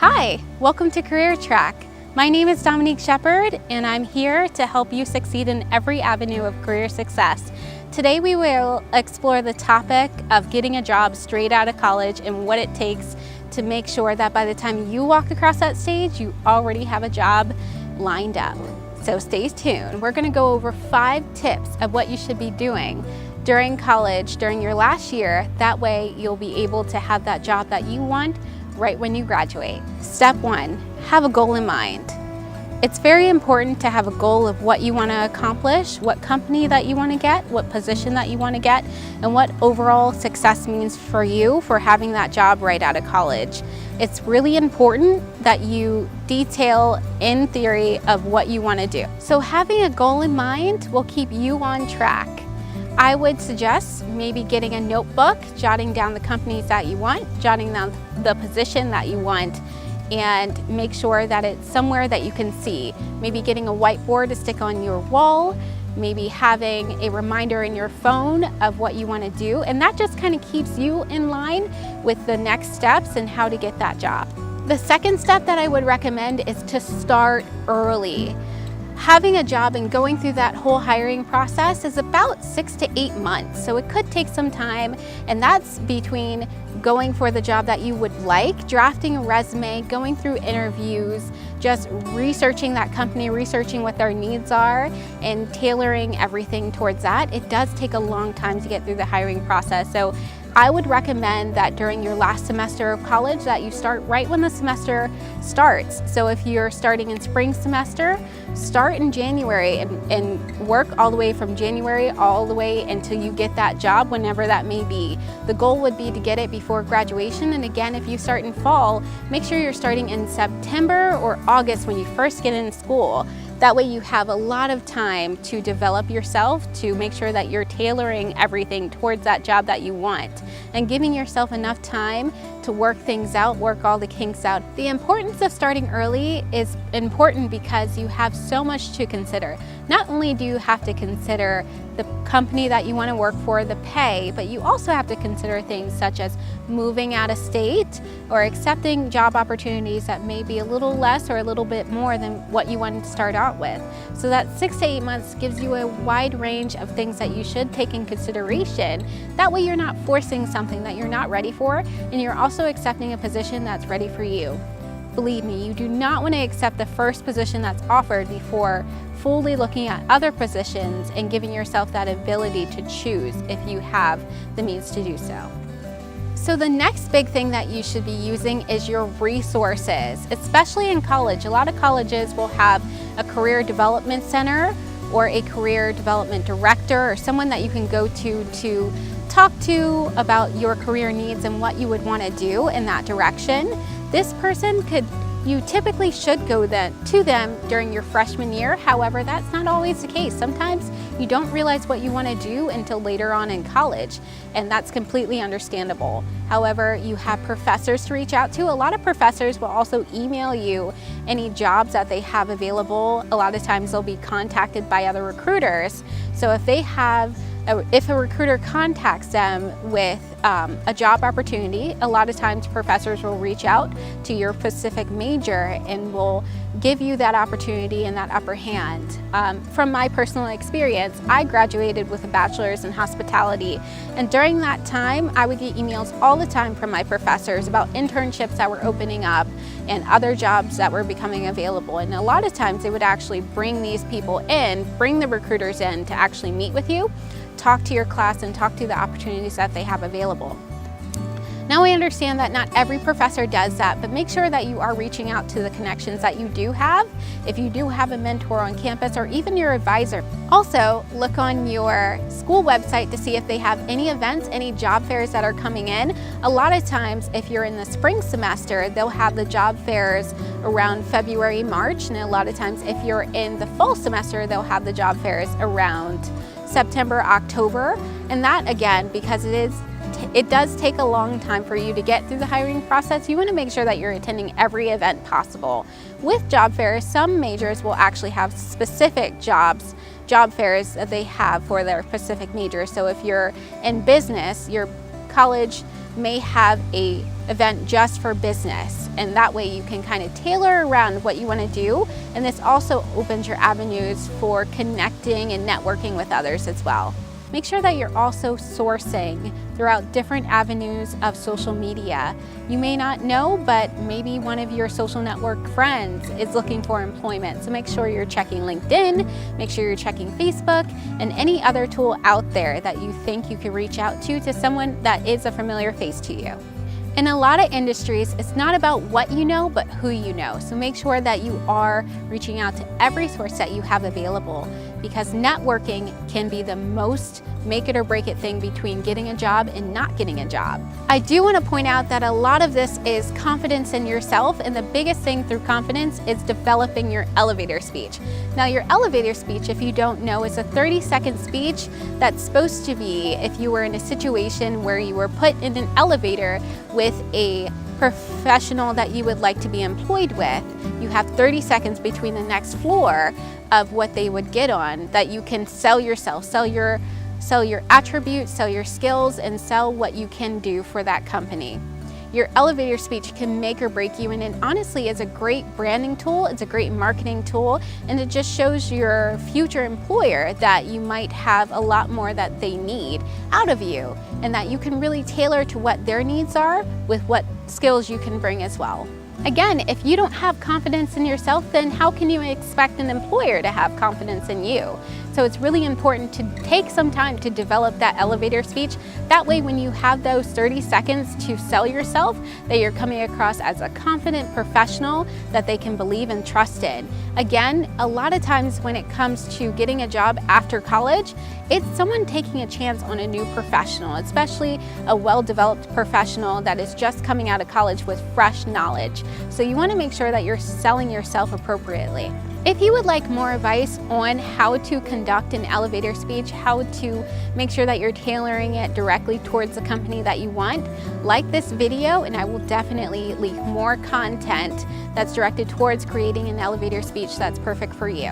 Hi, welcome to Career Track. My name is Dominique Shepard, and I'm here to help you succeed in every avenue of career success. Today we will explore the topic of getting a job straight out of college and what it takes to make sure that by the time you walk across that stage, you already have a job lined up. So stay tuned. We're going to go over 5 tips of what you should be doing during college, during your last year. That way you'll be able to have that job that you want right when you graduate. Step 1, have a goal in mind. It's very important to have a goal of what you want to accomplish, what company that you want to get, what position that you want to get, and what overall success means for you for having that job right out of college. It's really important that you detail in theory of what you want to do. So having a goal in mind will keep you on track. I would suggest maybe getting a notebook, jotting down the companies that you want, jotting down the position that you want, and make sure that it's somewhere that you can see. Maybe getting a whiteboard to stick on your wall, maybe having a reminder in your phone of what you want to do, and that just kind of keeps you in line with the next steps and how to get that job. The second step that I would recommend is to start early. Having a job and going through that whole hiring process is about 6 to 8 months, so it could take some time, and that's between going for the job that you would like, drafting a resume, going through interviews, just researching that company, researching what their needs are, and tailoring everything towards that. It does take a long time to get through the hiring process, so I would recommend that during your last semester of college that you start right when the semester starts. So if you're starting in spring semester, start in January and work all the way from January all the way until you get that job, whenever that may be. The goal would be to get it before graduation, and again, if you start in fall, make sure you're starting in September or August when you first get in school. That way you have a lot of time to develop yourself, to make sure that you're tailoring everything towards that job that you want, and giving yourself enough time to work things out, work all the kinks out. The importance of starting early is important because you have so much to consider. Not only do you have to consider the company that you want to work for, the pay, but you also have to consider things such as moving out of state or accepting job opportunities that may be a little less or a little bit more than what you wanted to start out with. So that 6 to 8 months gives you a wide range of things that you should take in consideration. That way you're not forcing something that you're not ready for, and you're also accepting a position that's ready for you. Believe me, you do not want to accept the first position that's offered before fully looking at other positions and giving yourself that ability to choose if you have the means to do so. So the next big thing that you should be using is your resources, especially in college. A lot of colleges will have a career development center or a career development director or someone that you can go to talk to about your career needs and what you would want to do in that direction. This person you typically should go to them during your freshman year. However, that's not always the case. Sometimes you don't realize what you want to do until later on in college, and that's completely understandable. However, you have professors to reach out to. A lot of professors will also email you any jobs that they have available. A lot of times they'll be contacted by other recruiters. So if a recruiter contacts them with a job opportunity, a lot of times professors will reach out to your specific major and will give you that opportunity and that upper hand. From my personal experience, I graduated with a bachelor's in hospitality, and during that time I would get emails all the time from my professors about internships that were opening up and other jobs that were becoming available, and a lot of times they would actually bring these people in, bring the recruiters in to actually meet with you, talk to your class, and talk to the opportunities that they have available. Now I understand that not every professor does that, but make sure that you are reaching out to the connections that you do have, if you do have a mentor on campus or even your advisor. Also, look on your school website to see if they have any events, any job fairs that are coming in. A lot of times, if you're in the spring semester, they'll have the job fairs around February, March, and a lot of times if you're in the fall semester, they'll have the job fairs around September, October, and that again, because it does take a long time for you to get through the hiring process, you want to make sure that you're attending every event possible. With job fairs, some majors will actually have specific job fairs that they have for their specific major. So if you're in business, your college may have a event just for business, and that way you can kind of tailor around what you want to do, and this also opens your avenues for connecting and networking with others as well. Make sure that you're also sourcing throughout different avenues of social media. You may not know, but maybe one of your social network friends is looking for employment. So make sure you're checking LinkedIn, make sure you're checking Facebook, and any other tool out there that you think you can reach out to someone that is a familiar face to you. In a lot of industries, it's not about what you know, but who you know. So make sure that you are reaching out to every source that you have available, because networking can be the most make it or break it thing between getting a job and not getting a job. I do want to point out that a lot of this is confidence in yourself, and the biggest thing through confidence is developing your elevator speech. Now, your elevator speech, if you don't know, is a 30-second speech that's supposed to be if you were in a situation where you were put in an elevator with a professional that you would like to be employed with. You have 30 seconds between the next floor of what they would get on, that you can sell yourself, sell your attributes, sell your skills, and sell what you can do for that company. Your elevator speech can make or break you, and it honestly is a great branding tool, it's a great marketing tool, and it just shows your future employer that you might have a lot more that they need out of you, and that you can really tailor to what their needs are with what skills you can bring as well. Again, if you don't have confidence in yourself, then how can you expect an employer to have confidence in you? So it's really important to take some time to develop that elevator speech. That way, when you have those 30 seconds to sell yourself, that you're coming across as a confident professional that they can believe and trust in. Again, a lot of times when it comes to getting a job after college, it's someone taking a chance on a new professional, especially a well-developed professional that is just coming out of college with fresh knowledge. So you want to make sure that you're selling yourself appropriately. If you would like more advice on how to conduct an elevator speech, how to make sure that you're tailoring it directly towards the company that you want, like this video, and I will definitely leave more content that's directed towards creating an elevator speech that's perfect for you.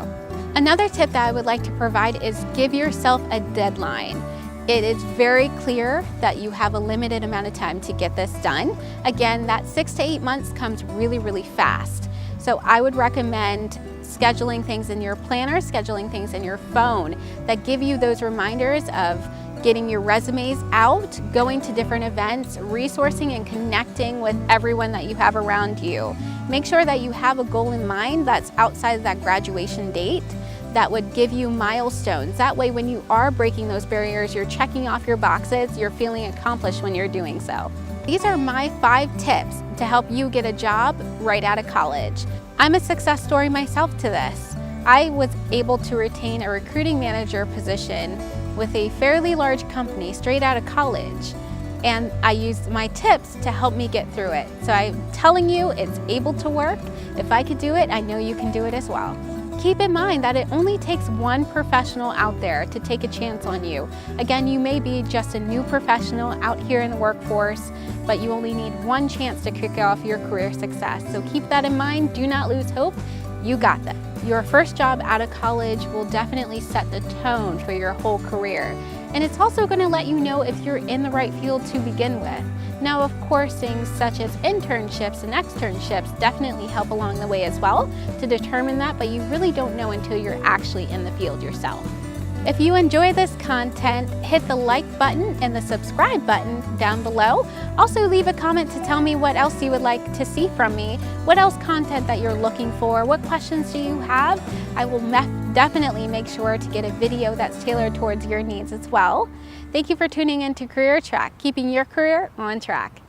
Another tip that I would like to provide is give yourself a deadline. It is very clear that you have a limited amount of time to get this done. Again, that 6 to 8 months comes really, really fast. So I would recommend scheduling things in your planner, scheduling things in your phone that give you those reminders of getting your resumes out, going to different events, resourcing and connecting with everyone that you have around you. Make sure that you have a goal in mind that's outside of that graduation date that would give you milestones. That way, when you are breaking those barriers, you're checking off your boxes, you're feeling accomplished when you're doing so. These are my 5 tips to help you get a job right out of college. I'm a success story myself to this. I was able to retain a recruiting manager position with a fairly large company straight out of college, and I used my tips to help me get through it. So I'm telling you, it's able to work. If I could do it, I know you can do it as well. Keep in mind that it only takes one professional out there to take a chance on you. Again, you may be just a new professional out here in the workforce, but you only need one chance to kick off your career success. So keep that in mind. Do not lose hope. You got this. Your first job out of college will definitely set the tone for your whole career. And it's also going to let you know if you're in the right field to begin with. Now, of course, things such as internships and externships definitely help along the way as well to determine that, but you really don't know until you're actually in the field yourself. If you enjoy this content, hit the like button and the subscribe button down below. Also leave a comment to tell me what else you would like to see from me, what else content that you're looking for, what questions do you have. I will definitely make sure to get a video that's tailored towards your needs as well. Thank you for tuning in to Career Track, keeping your career on track.